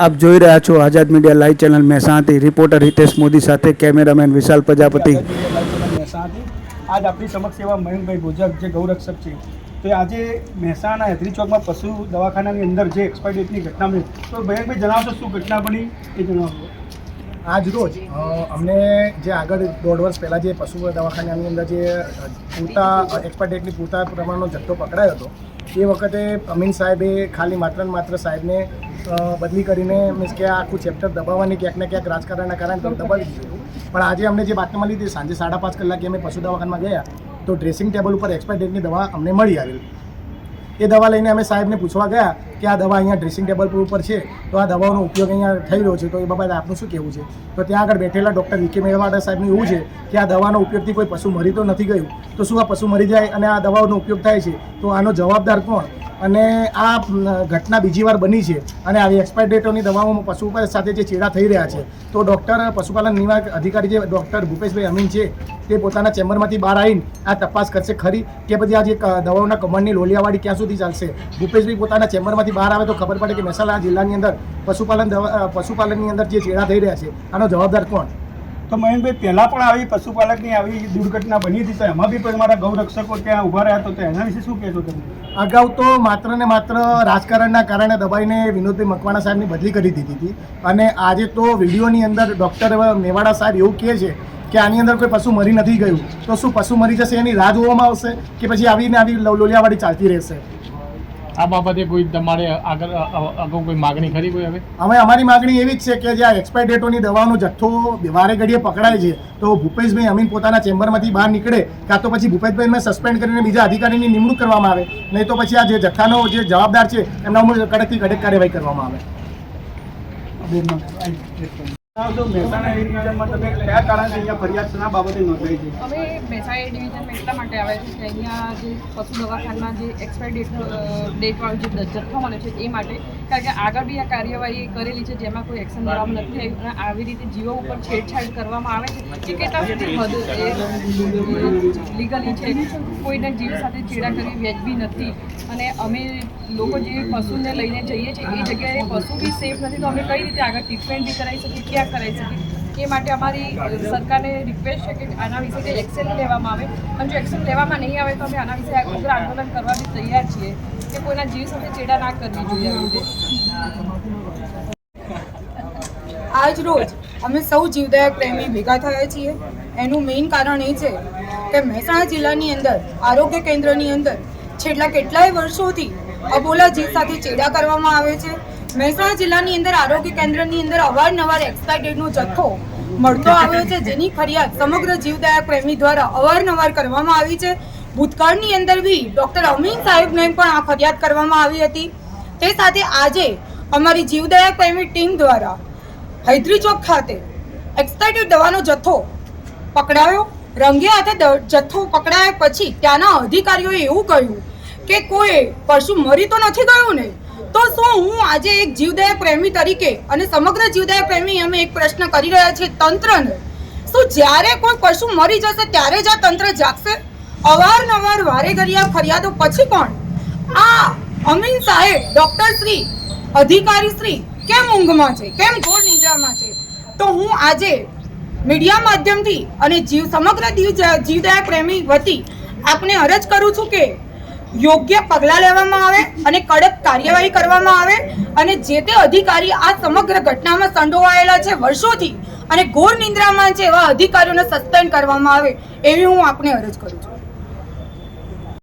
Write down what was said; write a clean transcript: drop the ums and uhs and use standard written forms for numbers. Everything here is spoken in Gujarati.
આપ જોઈ રહ્યા છો આઝાદ મીડિયા લાઈવ ચેનલ મહેસાણાથી રિપોર્ટર હિતેશ મોદી સાથે કેમેરામેન વિશાલ પ્રજાપતિ। મહેસાણાથી આજ આપણી સમક્ષ એવા મયંકભાઈ ભોજક જે ગૌરક્ષક છે, તો આજે મહેસાણા હેદરી ચોકમાં પશુ દવાખાનાની અંદર જે એક્સપાયર ડેટની ઘટના બની, તો મયંકભાઈ જણાવશો શું ઘટના બની એ જણાવો। આજ રોજ અમને જે આગળ 1.5 વર્ષ પહેલાં જે પશુ દવાખાનાની અંદર જે પૂરતા એક્સપાયર ડેટની પૂરતા પ્રમાણનો જથ્થો પકડાયો હતો, એ વખતે અમીન સાહેબે ખાલી માત્ર ને માત્ર સાહેબને બદલી કરીને મીન્સ કે આખું ચેપ્ટર દબાવવાની ક્યાંક ને ક્યાંક રાજકારણના કારણે દબાવી દીધું હતું। પણ આજે અમને જે બાતમી મળી હતી, સાંજે 5:30 કલાકે અમે પશુ દવાખાનામાં ગયા તો ડ્રેસિંગ ટેબલ ઉપર એક્સપાયર ડેટની દવા અમને મળી આવેલી। એ દવા લઈને અમે સાહેબને પૂછવા ગયા કે આ દવા અહીંયા ડ્રેસિંગ ટેબલ ઉપર છે, તો આ દવાનો ઉપયોગ અહીંયા થઈ રહ્યો છે, તો એ બાબતે આપનું શું કહેવું છે? તો ત્યાં આગળ બેઠેલા ડૉક્ટર વી.કે. મેવાડા સાહેબનું એવું છે કે આ દવાનો ઉપયોગથી કોઈ પશુ મરી તો નથી ગયું, તો શું આ પશુ મરી જાય અને આ દવાઓનો ઉપયોગ થાય છે, તો આનો જવાબદાર કોણ? અને આ ઘટના બીજી વાર બની છે અને આવી એક્સપાયર ડેટોની દવાઓ પશુ સાથે જે ચેડા થઈ રહ્યા છે, તો ડૉક્ટર પશુપાલન નિવારક અધિકારી જે ડૉક્ટર ભૂપેશભાઈ અમીન છે, તે પોતાના ચેમ્બરમાંથી બહાર આવીને આ તપાસ કરશે ખરી કે પછી આ જે દવાઓના કમળની લોલિયાવાળી ક્યાં સુધી ચાલશે? ભૂપેશભાઈ પોતાના ચેમ્બરમાંથી બહાર આવે તો ખબર પડે કે મહેસાણા જિલ્લાની અંદર પશુપાલનની અંદર જે ચેડા થઈ રહ્યા છે, આનો જવાબદાર કોણ? તો મયંકભાઈ પહેલાં પણ આવી પશુપાલકની આવી દુર્ઘટના બની હતી, તો એમાં બી તમારા ગૌરક્ષકો ત્યાં ઊભા રહ્યા તો એના વિશે શું કહેશો તમે? અગાઉ તો માત્ર ને માત્ર રાજકારણના કારણે દબાઈને વિનોદભાઈ મકવાણા સાહેબની બદલી કરી દીધી હતી, અને આજે તો વિડીયોની અંદર ડૉક્ટર મેવાડા સાહેબ એવું કહે છે કે આની અંદર કોઈ પશુ મરી નથી ગયું, તો શું પશુ મરી જશે એની રાહ જોવામાં આવશે કે પછી આવીને આવી લોલિયાવાળી ચાલતી રહેશે? આ બાબતે કોઈ તમારે આગળ કોઈ માગણી ખરી કોઈ? હવે અમારી માગણી એવી જ છે કે જે આ એક્સપાયર ડેટોની દવાનો જથ્થો વારે ઘડીએ પકડાય છે, તો ભૂપેશભાઈ અમીન પોતાના ચેમ્બરમાંથી બહાર નીકળે, કાં તો પછી ભૂપેશભાઈને સસ્પેન્ડ કરીને બીજા અધિકારીની નિમણૂક કરવામાં આવે, નહીં તો પછી આ જે જથ્થાનો જે જવાબદાર છે એમના ઉપર કડકથી કડક કાર્યવાહી કરવામાં આવે। મહેસાણા એ ડિવિઝનમાં તમે કયા કારણે અહીંયા ફરિયાદ શેના બાબતે નોંધાઈ છે? અમે મહેસાણા એ ડિવિઝનમાં એટલા માટે આવ્યા છે કે અહીંયા જે પશુ દવાખાનામાં જે એક્સપાયર ડેટવાળો જે જથ્થો મળે છે એ માટે, કારણ કે આગળ બી આ કાર્યવાહી કરેલી છે જેમાં કોઈ એક્શન લેવામાં નથી આવ્યું, અને આવી રીતે જીવો ઉપર છેડછાડ કરવામાં આવે છે એ કેટલા સુધી લીગલી છે, કોઈને જીવ સાથે છેડા કરવી વ્યાજબી નથી, અને અમે લોકો જે પશુને લઈને જઈએ છીએ એ જગ્યાએ પશુ બી સેફ નથી, તો અમે કઈ રીતે આગળ ટ્રીટમેન્ટ બી કરાવી શકીએ, ક્યાં કરાવી શકીએ? એ માટે અમારી સરકારને રિક્વેસ્ટ છે કે આના વિશે કંઈ એક્શન લેવામાં આવે, અને જો એક્શન લેવામાં નહીં આવે તો અમે આના વિશે ઉગ્ર આંદોલન કરવા બી તૈયાર છીએ કે કોઈના જીવ સાથે ચેડા ના કરવી જોઈએ આવી રીતે। આજ રોજ અમે સૌ જીવદયા પ્રેમી ભેગા થયા છીએ। એનું મેઇન કારણ એ છે કે મહેસાણા જિલ્લાની અંદર આરોગ્ય કેન્દ્રની અંદર છેલ્લા કેટલાય વર્ષોથી અબોલા જીવ સાથે ચેડા કરવામાં આવે છે। મહેસાણા જિલ્લાની અંદર આરોગ્ય કેન્દ્રની અંદર અવારનવાર એક્સપાયર ડેટનો જથ્થો મળતો આવ્યો છે, જેની ફરિયાદ સમગ્ર જીવદયા પ્રેમી દ્વારા અવારનવાર કરવામાં આવી છે। ભૂતકાળની અંદર બી ડૉક્ટર અમીન સાહેબને પણ આ ફરિયાદ કરવામાં આવી હતી। તે સાથે આજે અમારી જીવદયા પ્રેમી ટીમ દ્વારા હૈદરી ચોક ખાતે એક્સપાયર્ડ દવાનો જથ્થો પકડાયો। રંગે હાથે જથ્થો પકડાયા પછી ત્યાંના અધિકારીઓએ એવું કહ્યું કે કોઈ પશુ મરી તો નથી ગયું ને? તો શું હું આજે એક જીવદયા પ્રેમી તરીકે અને સમગ્ર જીવદયા પ્રેમી અમે એક પ્રશ્ન કરી રહ્યા છીએ તંત્રને, શું જ્યારે કોઈ પશુ મરી જશે ત્યારે જ આ તંત્ર જાગશે? અવારનવાર વારે ઘડિયા ફરિયાદો પછી પણ આ અમીન સાહેબ, ડૉક્ટર શ્રી, અધિકારી શ્રી કેમ ઊંઘમાં છે, કેમ ઘોર નિદ્રામાં છે? તો હું આજે મીડિયા માધ્યમથી અને સમગ્ર જીવદયા પ્રેમી વતી આપને અરજ કરું છું કે યોગ્ય પગલાં લેવામાં આવે અને કડક કાર્યવાહી કરવામાં આવે, અને જે તે અધિકારી આ સમગ્ર ઘટનામાં સંડોવાયેલા છે વર્ષોથી અને ઘોર નિંદ્રામાં છે એવા અધિકારીઓને સસ્પેન્ડ કરવામાં આવે, એવી હું આપને અરજ કરું છું।